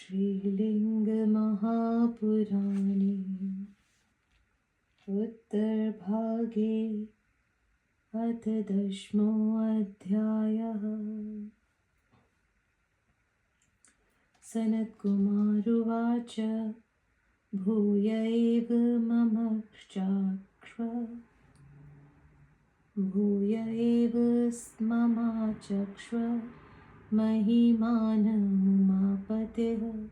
श्रीलिङ्गमहापुराणे उत्तरभागे अथ 10मोऽध्यायः। सनत्कुमारुवाच भूय एव ममाचक्ष्व महिमानमुमापतेः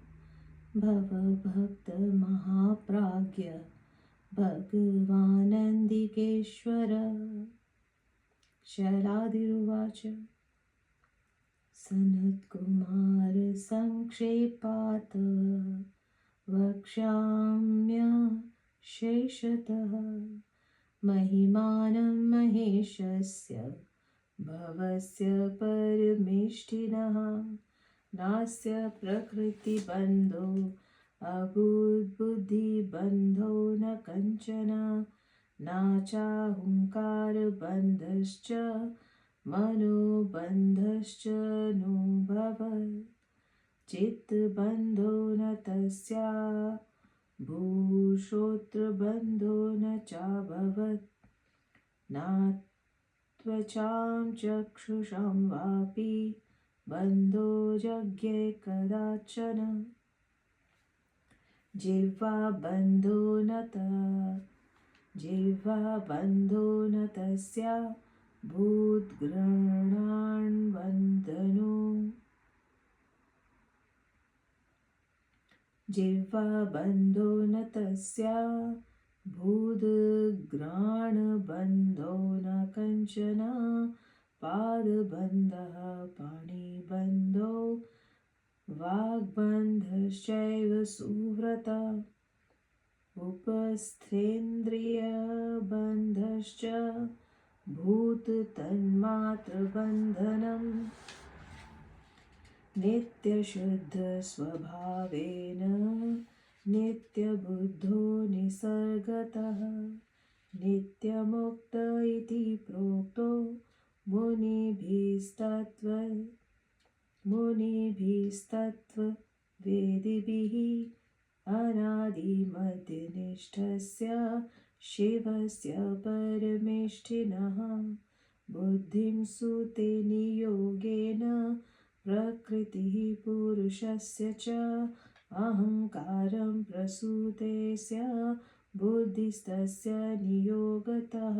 भवभक्तमहाप्राज्ञ भगवानन्दिकेश्वर। शैलादिरुवाच सनत्कुमार संक्षेपात् वक्ष्याम्यशेषतः महिमानं महेशस्य भवस्य परमेष्ठिनः। नास्य प्रकृतिबन्धो अबुद्बुद्धिबन्धो न कञ्चन नाचाहुङ्कारबन्धश्च मनोबन्धश्च नो भवेत्। चित्तबन्धो न तस्या भूश्रोत्रबन्धो न चाभवत् नात्वचां चक्षुषां वापि बन्धो जज्ञे कदाचन। जिह्वाबन्धो न तस्या भूद्घ्राणबन्धनो जिह्वाबन्धो न तस्या भूद्घ्राणबन्धो न कञ्चन पादबन्धः पाणिबन्धो वाग्बन्धश्चैव सुव्रत उपस्थेन्द्रियबन्धश्च भूततन्मात्रबन्धनम्। नित्यशुद्धस्वभावेन नित्यबुद्धो निसर्गतः नित्यमुक्त इति प्रोक्तो मुनिभिस्तत्त्ववेदिभिः। अनादिमध्यनिष्ठस्य शिवस्य परमेष्ठिनः बुद्धिं सुते नियोगेन प्रकृतिः पुरुषस्य च अहङ्कारं प्रसूतेस्य बुद्धिस्तस्य नियोगतः।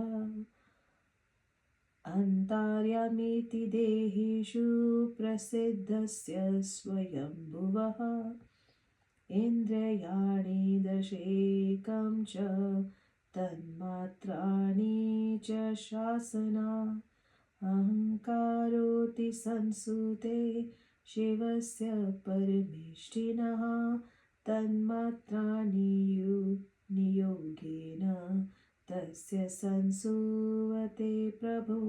अन्तार्यामीति देहेषु प्रसिद्धस्य स्वयंभुवः इन्द्रियाणि दशैकं च तन्मात्राणि च शासना। अहङ्कारोति संसूते शिवस्य परमेष्ठिनः तन्मात्राणि नियोगेन तस्य संसूवते प्रभो।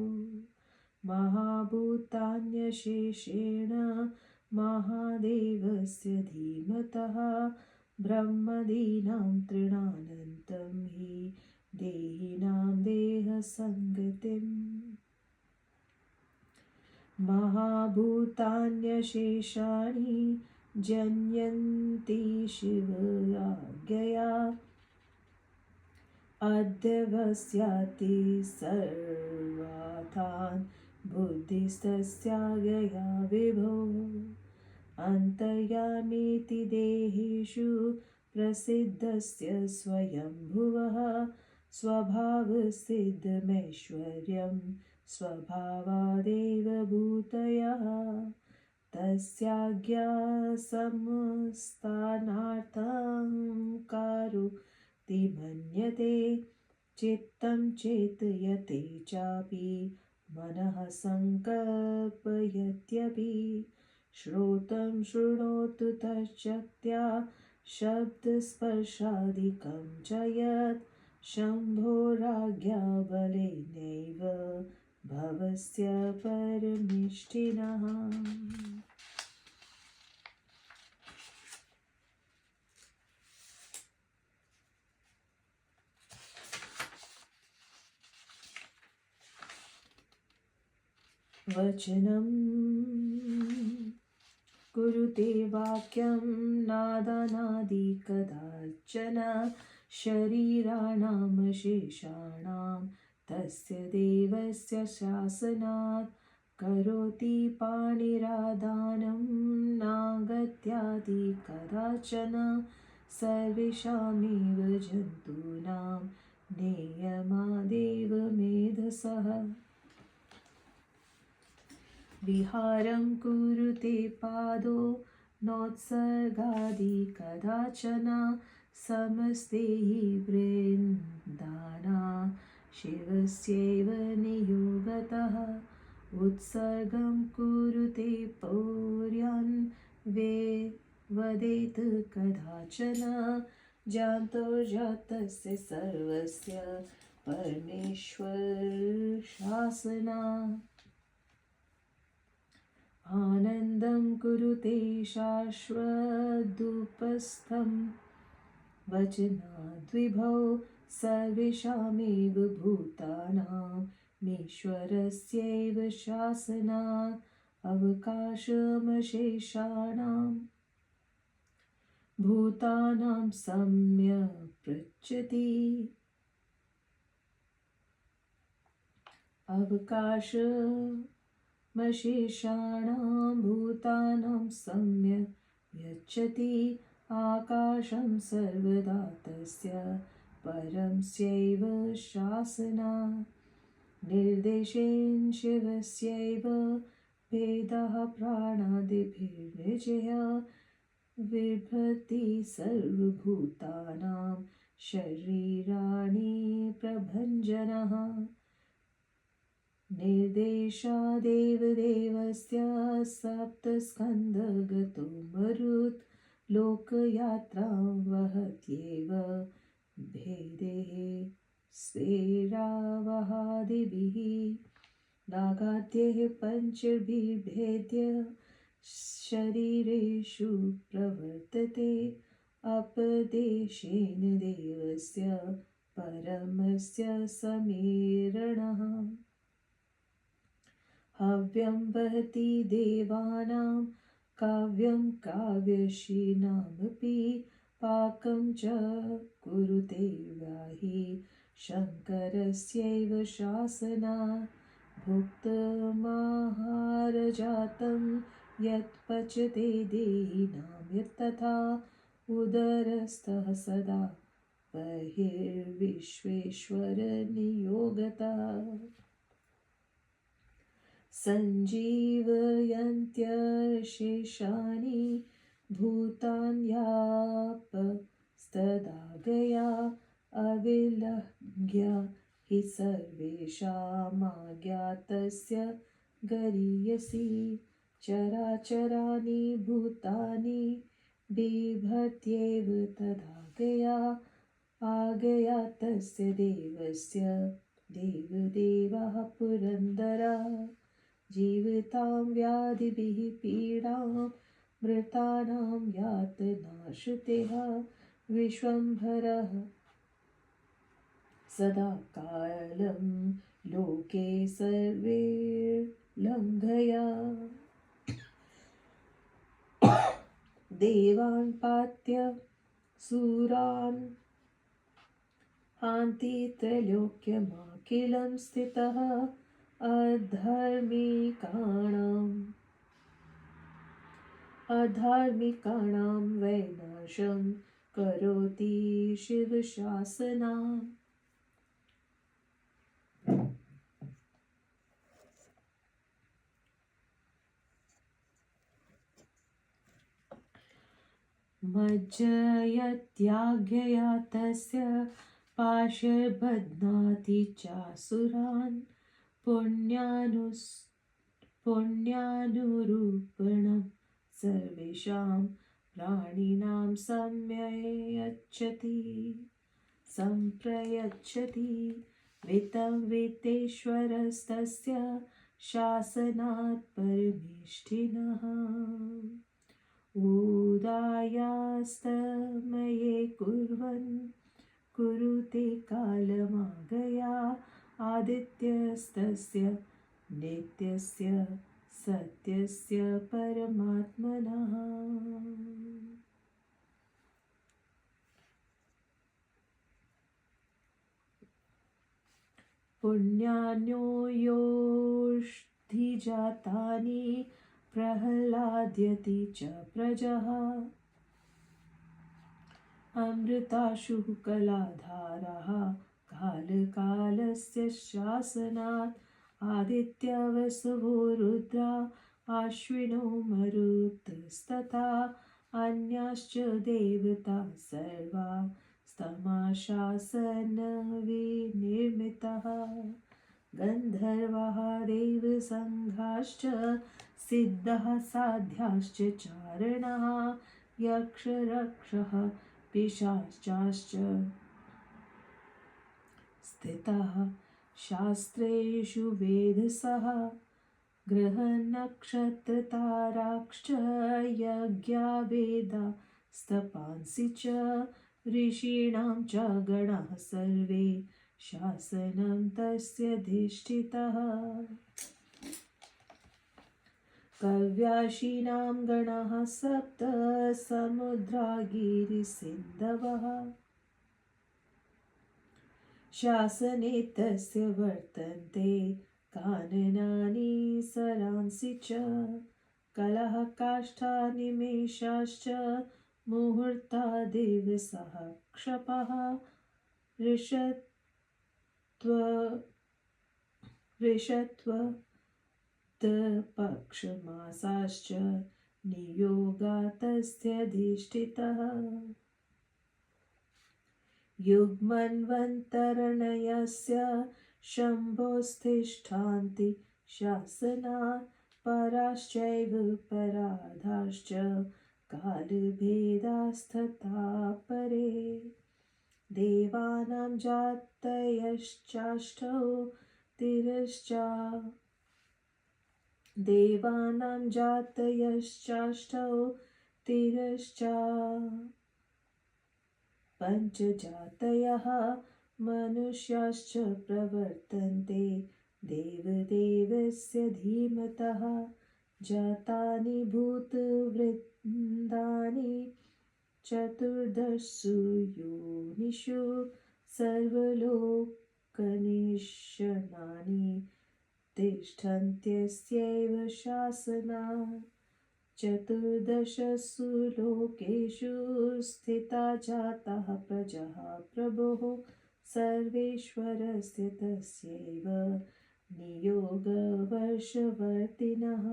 महाभूतान्यशेषेण महादेवस्य धीमतः ब्रह्मदीनां तृणानन्तं हि देहिनां देहसङ्गतिम्। महाभूतान्यशेषाणि जन्यन्ति शिवाज्ञया अध्यवस्याति सर्वार्थान् बुद्धिस्तस्याज्ञया विभो। अन्तर्यामीति देहेषु प्रसिद्धस्य स्वयंभुवः स्वभावसिद्धमैश्वर्यं स्वभावादेव भूतयः। तस्याज्ञया समस्तानर्थांकारोऽति मन्यते चित्तं चेतयते चापि मनः संकल्पयत्यपि। श्रोत्रं शृणोतु तच्चक्त्या शब्दस्पर्शादिकं च यत् शम्भोराज्ञा बलेनैव भवस्य परमेष्ठिनः। वचनं कुरुते वाक्यं नादानादि कदाचन शरीराणां शेषाणां तस्य देवस्य शासनात् करोति पाणिरादानं नागत्यादि कदाचन सर्वेषामेव जन्तूनां नेयमादेव मेधसः विहारं कुरुते पादो नोत्सर्गादि कदाचन समस्ते हि वृन्दाना शिवस्यैव नियोगतः उत्सर्गं कुरुते पौर्यान् वदेत् कदाचन जातो जातस्य सर्वस्य परमेश्वर शासना आनन्दं कुरुते शाश्वदुपस्थं वचनाद्विभौ सर्वेषामेव भूतानामीश्वरस्यैव शासनात् अवकाशमशेषाणां भूतानां सम्यक् पृच्छति अवकाशमशेषाणां भूतानां सम्यक् यच्छति आकाशं सर्वदा तस्य परं स्यैव शासनात् निर्देशेन शिवस्यैव भेदः प्राणादिभिर्निजय बिभर्ति सर्वभूतानां शरीराणि प्रभञ्जनः निर्देशादेव देवस्य सप्तस्कन्धगतो मरुत् लोकयात्रां वहत्येव भेदैः स्वेरावहादिभिः नागाद्यैः पञ्चभिर्भेद्य शरीरेषु प्रवर्तते अपदेशेन देवस्य परमस्य समीरणः हव्यं वहति देवानां काव्यं काव्यशीनामपि पाकं च कुरुते व्याहि शङ्करस्यैव शासनात् भुक्तमाहारजातं यत् पचते देहिनां यत्तथा उदरस्थः सदा बहिर्विश्वेश्वर नियोगतः सञ्जीवयन्त्यशेषानि भूतान्यापस्तदागया अविलग्य हि सर्वेषामाज्ञातस्य गरीयसी चराचराणि भूतानि बिभर्त्येव तदागया आगया तस्य देवस्य देवदेवः पुरन्दरः जीवितां व्याधिभिः पीडां मृतानां यातनाश्रुतेः विश्वम्भरः सदा कालं लोके सर्वैर्लङ्घया देवान् पात्य सुरान् हान्ति त्रैलोक्यमखिलं स्थितः अधार्मिकाणां वैनाशं करोति शिवशासनात् मज्जयत्याज्ञया तस्य पाशबध्नाति चासुरान् पुण्यानुरूपणं सर्वेषां प्राणिनां सम्प्रयच्छति वित्तं वित्तेश्वरस्तस्य शासनात् परमेष्ठिनः उदायास्तमये कुर्वन् कुरुते कालमागया आदित्यस्तस्य नित्यस्य सत्यस्य परमात्मनः। पुण्यान्यो योऽधिजातानि प्रह्लाद्यति च प्रजः अमृताशु कलाधारः कालकालस्य शासनात् आदित्यवसवो रुद्रा अश्विनो मरुतस्तथा अन्याश्च देवता सर्वा स्तमाशासनविनिर्मितः गन्धर्वः देवसङ्घाश्च सिद्धः साध्याश्च चारणः यक्षरक्षः पिशाचाश्च स्थिताः शास्त्रेषु वेधसः ग्रहनक्षत्रताराश्च यज्ञावेदास्तपांसि च ऋषीणां च गणाः सर्वे शासनं तस्य धिष्ठितः कव्याशीनां गणाः सप्त समुद्रागिरिसिन्धवः शासने तस्य वर्तन्ते काननानि सरांसि च कलह काष्ठा निमेषाश्च मुहूर्ता दिवसः क्षपः ऋषत्वपक्षमासाश्च नियोगा तस्यधिष्ठितः युग्मन्वन्तरणयस्य शम्भोस्तिष्ठन्ति शासनात् पराश्चैव पराधाश्च कालभेदास्तथा परे देवानां जातयश्चाष्टौ तिरश्चा पञ्चजातयः मनुष्याश्च प्रवर्तन्ते देवदेवस्य धीमतः जातानि भूतवृन्दानि चतुर्दशसु योनिषु सर्वलोकनिषणानि तिष्ठन्त्यस्यैव शासनात् चतुर्दशसु लोकेषु स्थिता जाताः प्रजाः प्रभुः सर्वेश्वरस्य तस्यैव नियोगवर्षवर्तिनः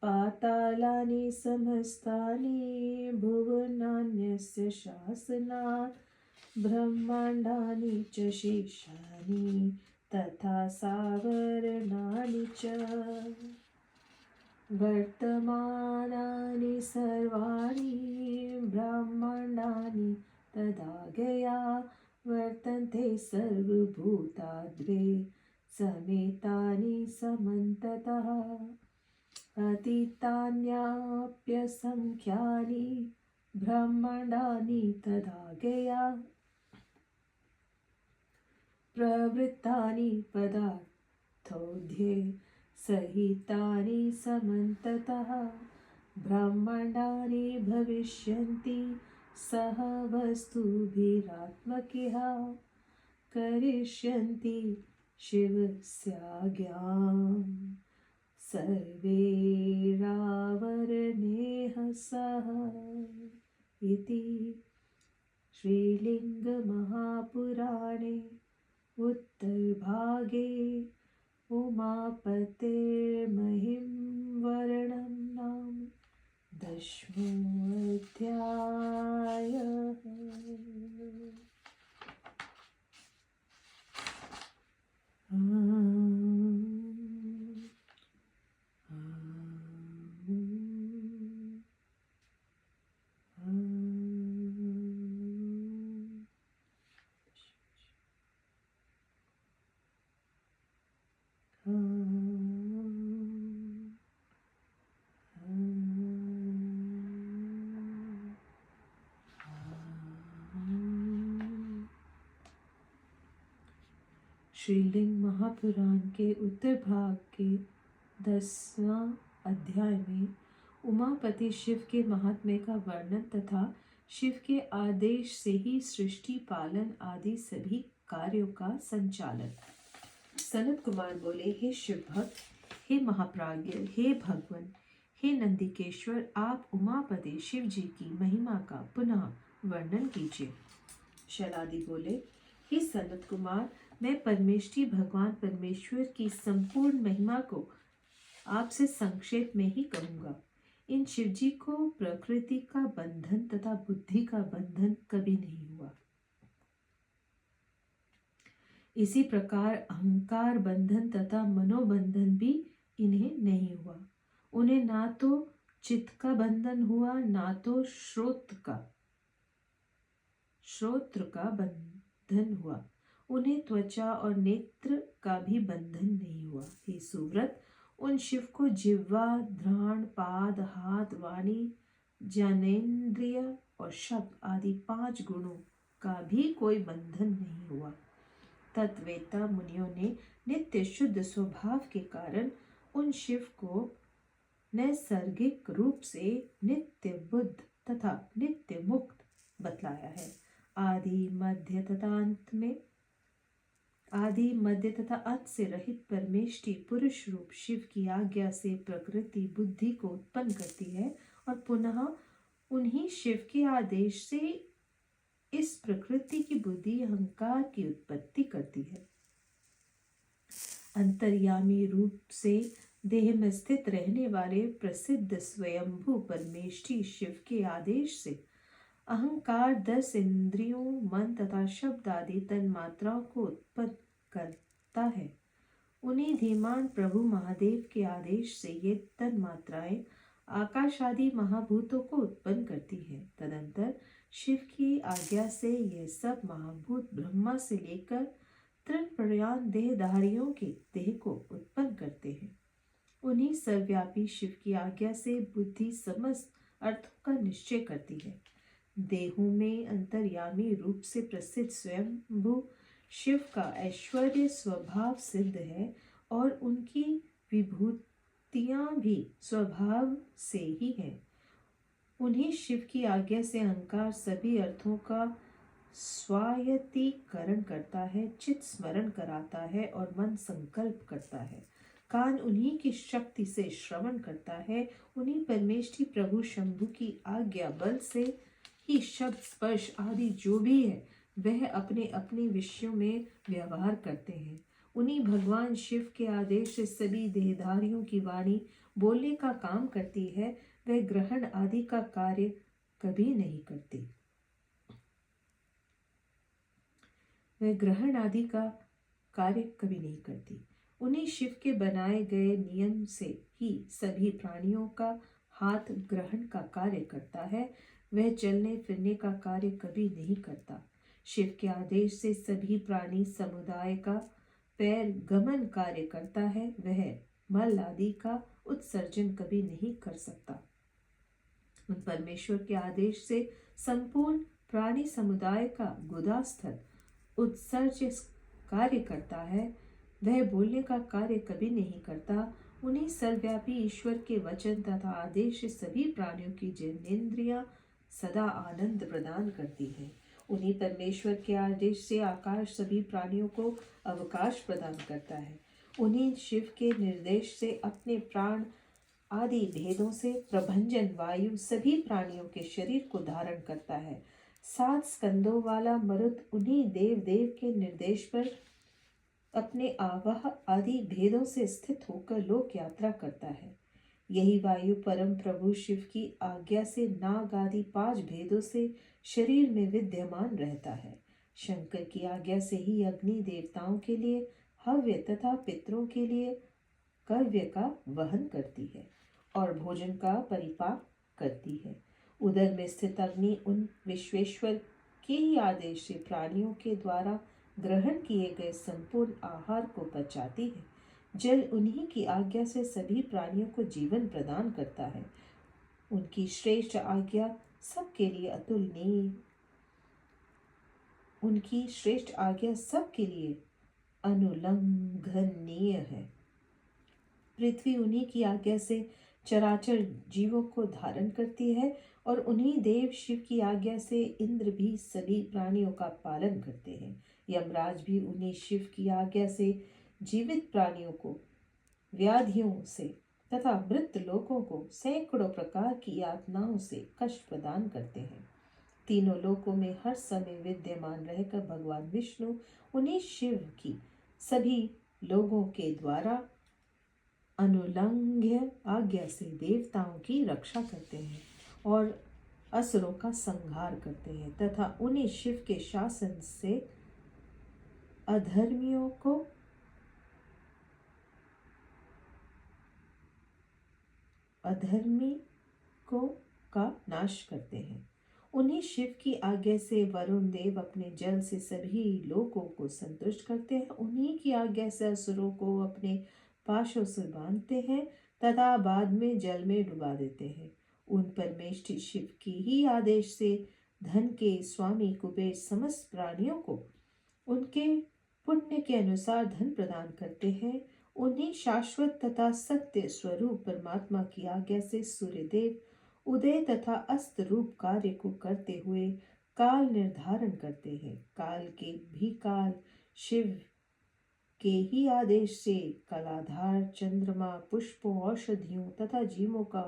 पातालानि समस्तानि भुवनान्यस्य शासनात् ब्रह्माण्डानि च शेषानि तथा सावरणानि च वर्तमानानि सर्वाणि ब्रह्माण्डानि तदाज्ञया वर्तन्ते सर्वभूताद्वे समेतानि समन्ततः अतीतान्याप्यसङ्ख्यानि ब्रह्माण्डानि तदाज्ञया प्रवृत्तानि पदार्थोऽध्ये सहितानि समन्ततः ब्रह्माण्डानि भविष्यन्ति सह वस्तुभिरात्मकिः करिष्यन्ति शिवस्याज्ञां सर्वैरावरणैः सह इति श्रीलिङ्गमहापुराणे उत्तरभागे उमापतेर्महिमवर्णनं नाम 10मोऽध्यायः। श्रीलिंग महापुराण के उत्तर भाग के 10वां अध्याय में उमापति शिव के महात्म्य का वर्णन तथा शिव के आदेश से ही सृष्टि पालन आदि सभी कार्यों का संचालन। सनत कुमार बोले, हे शिव भक्त, हे महाप्राज्ञ, हे भगवान, हे नंदिकेश्वर, आप उमापति शिव जी की महिमा का पुनः वर्णन कीजिए। शैलादि बोले, हे सनत कुमार, मैं परमेष्ठी भगवान परमेश्वर की संपूर्ण महिमा को आपसे संक्षेप में ही कहूँगा। इन शिवजी को प्रकृति का बंधन तथा बुद्धि का बंधन कभी नहीं हुआ। इसी प्रकार अहंकार बंधन तथा मनोबंधन भी इन्हें नहीं हुआ। उन्हें ना तो चित्त का बंधन हुआ, ना तो श्रोत्र का बंधन हुआ। उन्हें त्वचा और नेत्र का भी बंधन नहीं हुआ। हे सुव्रत, उन शिव को जिह्वा, घ्राण, पाद, हाथ, वाणी, ज्ञानेन्द्रिय और शब्द आदि 5 गुणों का भी कोई बंधन नहीं हुआ। तत्वेता मुनियों ने नित्य शुद्ध स्वभाव के कारण उन शिव को नैसर्गिक रूप से नित्य बुद्ध तथा नित्य मुक्त बतलाया है। आदि मध्य तथा अंत से रहित परमेष्ठी पुरुष रूप शिव की आज्ञा से प्रकृति बुद्धि को उत्पन्न करती है और पुनः उन्हीं शिव के आदेश से इस प्रकृति की बुद्धि अहंकार की उत्पत्ति करती है। अंतर्यामी रूप से देह में स्थित रहने वाले प्रसिद्ध स्वयंभू परमेष्ठी शिव के आदेश से अहंकार 10 इंद्रियों, मन तथा शब्द आदि तन्मात्राओं को उत्पन्न करता है। उन्हीं धीमान प्रभु महादेव के आदेश से ये तन्मात्राएं आकाश आदि महाभूतों को उत्पन्न करती है। तदंतर शिव की आज्ञा से यह सब महाभूत ब्रह्मा से लेकर तृण पर्यंत देहधारियों के देह को उत्पन्न करते हैं। उन्हीं सर्वव्यापी शिव की आज्ञा से बुद्धि समस्त अर्थों का निश्चय करती है। देहों में अंतर्यामी रूप से प्रसिद्ध स्वयंभू शिव का ऐश्वर्य स्वभाव सिद्ध है और उनकी विभूतियां भी स्वभाव से ही है। उन्हीं शिव की आज्ञा से अहंकार सभी अर्थों का स्वायत्तीकरण करता है, चित्त स्मरण कराता है और मन संकल्प करता है। कान उन्हीं की शक्ति से श्रवण करता है। उन्हीं परमेष्ठी प्रभु शंभु की आज्ञा बल से ही शब्द स्पर्श आदि जो भी है वह अपने अपने विषयों में व्यवहार करते हैं। उन्हीं भगवान शिव के आदेश से सभी देहधारियों की वाणी बोलने का काम करती है। वह ग्रहण आदि का कार्य कभी नहीं करती। उन्हीं शिव के बनाए गए नियम से ही सभी प्राणियों का हाथ ग्रहण का कार्य करता है। वह चलने फिरने का कार्य कभी नहीं करता। शिव के आदेश से सभी प्राणी समुदाय का पैर गमन कार्य करता है। वह मल आदि का उत्सर्जन कभी नहीं कर सकता। उन परमेश्वर के आदेश से संपूर्ण प्राणी समुदाय का गुदास्थल उत्सर्ज कार्य करता है। वह बोलने का कार्य कभी नहीं करता। उन्हीं सर्वव्यापी ईश्वर के वचन तथा आदेश से सभी प्राणियों की ज्ञानेन्द्रियां सदा आनंद प्रदान करती है। उन्हीं परमेश्वर के आदेश से आकाश सभी प्राणियों को अवकाश प्रदान करता है। उन्हीं शिव के निर्देश से अपने प्राण आदि भेदों से प्रभंजन वायु सभी प्राणियों के शरीर को धारण करता है। 7 स्कंदों वाला मरुत उन्हीं देव के निर्देश पर अपने आवाह आदि भेदों से स्थित होकर लोक यात्रा करता है। यही वायु परम प्रभु शिव की आज्ञा से नाग आदि 5 भेदों से शरीर में विद्यमान रहता है। शंकर की आज्ञा से ही अग्नि देवताओं के लिए हव्य तथा पितरों के लिए कर्व्य का वहन करती है और भोजन का परिपाक करती है। उदर में स्थित अग्नि उन विश्वेश्वर के ही आदेश से प्राणियों के द्वारा ग्रहण किए गए संपूर्ण आहार को पचाती है। जल उन्हीं की आज्ञा से सभी प्राणियों को जीवन प्रदान करता है। उनकी श्रेष्ठ आज्ञा सबके लिए अतुलनीय, उनकी श्रेष्ठ आज्ञा सबके लिए अनुल्लंघनीय है। पृथ्वी उन्हीं की आज्ञा से चराचर जीवों को धारण करती है और उन्हीं देव शिव की आज्ञा से इंद्र भी सभी प्राणियों का पालन करते हैं। यमराज भी उन्हीं शिव की आज्ञा से जीवित प्राणियों को व्याधियों से तथा मृत लोगों को सैकड़ों प्रकार की यातनाओं से कष्ट प्रदान करते हैं। तीनों लोकों में हर समय विद्यमान रहकर भगवान विष्णु उन्हीं शिव की सभी लोगों के द्वारा अनुलंघ्य आज्ञा से देवताओं की रक्षा करते हैं और असुरों का संहार करते हैं तथा उन्हें शिव के शासन से अधर्मियों को का नाश करते हैं। उन्हीं शिव की आज्ञा से वरुण देव अपने जल से सभी लोगों को संतुष्ट करते हैं। उन्हीं की आज्ञा से असुरों को अपने पाशों से बांधते हैं तथा बाद में जल में डुबा देते हैं। उन परमेष्ठी शिव की ही आदेश से धन के स्वामी कुबेर समस्त प्राणियों को उनके पुण्य के अनुसार धन प्रदान करते हैं। उन्हीं शाश्वत तथा सत्य स्वरूप परमात्मा की आज्ञा से सूर्यदेव उदय तथा अस्त रूप कार्य को करते हुए काल निर्धारण करते हैं। काल के भी काल शिव के ही आदेश से कलाधार चंद्रमा पुष्पों औषधियों तथा जीवों का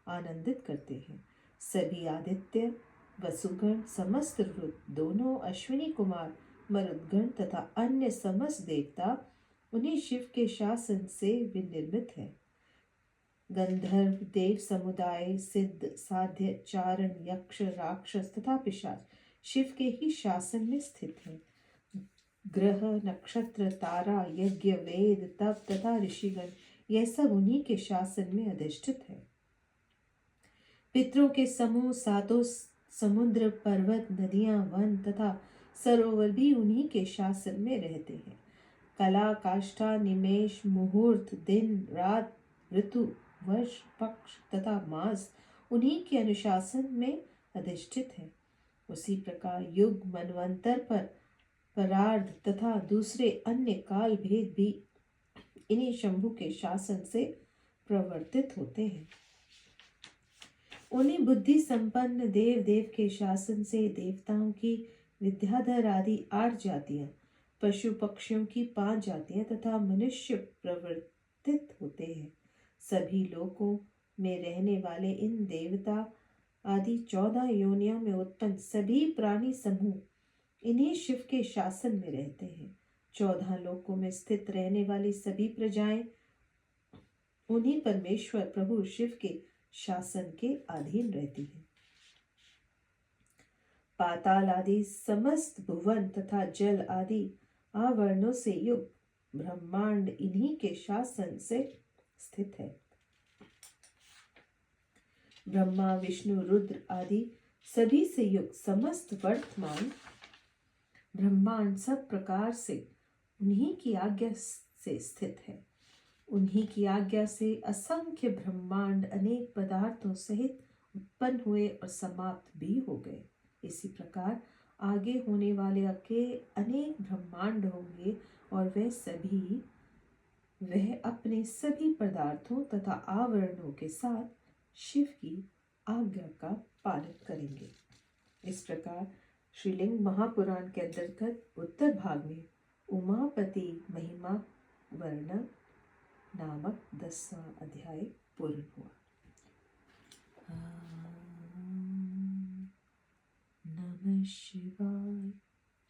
आनंदित करते हैं। सभी आदित्य वसुगण समस्त रुद्र दोनों अश्विनी कुमार मरुदगण तथा अन्य समस्त देवता उन्हीं शिव के शासन से विनिर्मित है। गंधर्व देव समुदाय सिद्ध साध्य चारण यक्ष राक्षस तथा पिशाच शिव के ही शासन में स्थित हैं। ग्रह नक्षत्र तारा यज्ञ वेद तप तथा ऋषिगण यह सब उन्हीं के शासन में अधिष्ठित है। पितरों के समूह सातों समुद्र पर्वत नदियां वन तथा सरोवर भी उन्हीं के शासन में रहते हैं। कला काष्ठा निमेष मुहूर्त दिन रात ऋतु वर्ष पक्ष तथा मास उन्हीं के अनुशासन में अधिष्ठित है। उसी प्रकार युग मनवंतर पर परार्ध तथा दूसरे अन्य काल भेद भी इन्हीं शंभु के शासन से प्रवर्तित होते हैं। उन्हीं बुद्धि संपन्न देव देव के शासन से देवताओं की विद्याधर आदि 8 जातियां पशु पक्षियों की 5 जातियां तथा मनुष्य प्रवर्तित होते हैं। सभी लोकों में रहने वाले इन देवता आदि 14 योनियों में उत्पन्न सभी प्राणी समूह इन्हीं शिव के शासन में रहते हैं। 14 लोकों में स्थित रहने वाली सभी प्रजाएं उन्हीं परमेश्वर प्रभु शिव के शासन के अधीन रहती हैं। पाताल आदि समस्त भुवन तथा जल आदि आवरणों से युक्त ब्रह्मांड इन्हीं के शासन से स्थित है। ब्रह्मा विष्णु रुद्र आदि सभी से युक्त समस्त वर्तमान ब्रह्मांड सब प्रकार से उन्हीं की आज्ञा से स्थित है। उन्हीं की आज्ञा से असंख्य ब्रह्मांड अनेक पदार्थों सहित उत्पन्न हुए और समाप्त भी हो गए। इसी प्रकार आगे होने वाले अनेक ब्रह्मांड होंगे और वह अपने सभी पदार्थों तथा आवरणों के साथ शिव की आज्ञा का पालन करेंगे। इस प्रकार श्रीलिंग महापुराण के अंतर्गत उत्तर भाग में उमापति महिमा वर्णन नामक 10वां अध्याय पूर्ण हुआ। नमः शिवाय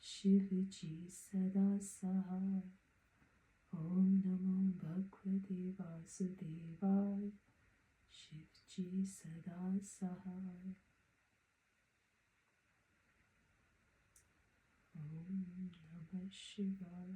शिव जी सदा सहाय। ओम नमो भगवते वासुदेवाय शिव जी सदा सहाय। ओम नमः शिवाय।